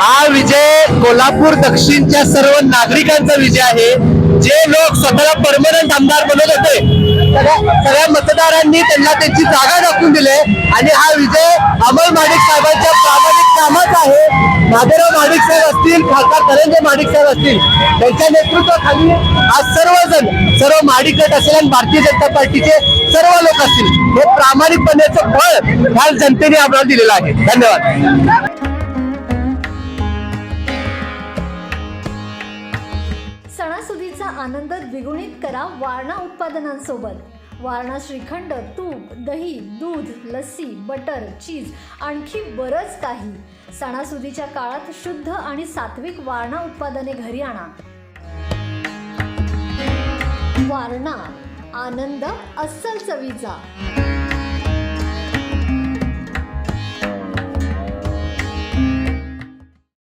हा विजय कोल्हापूर दक्षिणच्या सर्व नागरिकांचा विजय आहे। जे लोक स्वतःला परमनंट आमदार बनवत होते सगळ्या मतदारांनी त्यांना त्यांची जागा दाखवून दिली आणि हा विजय अमल माडिक साहेबांच्या प्रामाणिक कामाचा आहे। माधवराव माडिक साहेब असतील, खासदार धनंजय माडिक साहेब असतील, त्यांच्या नेतृत्वाखाली आज सर्व माडिक गट असेल आणि भारतीय जनता पार्टीचे सर्व लोक असतील, हे प्रामाणिकपणाचं फळ ह्या जनतेने आम्हाला दिलेलं आहे। धन्यवाद। सणासुदीचा आनंद द्विगुणित करा वारणा उत्पादनांसोबत। वारणा श्रीखंड, तूप, दही, दूध, लस्सी, बटर, चीज आणखी बरंच काही। सणासुदीच्या काळात शुद्ध आणि सात्विक वारणा उत्पादने घरी आणा। वारणा, आनंद अस्सल चवीचा।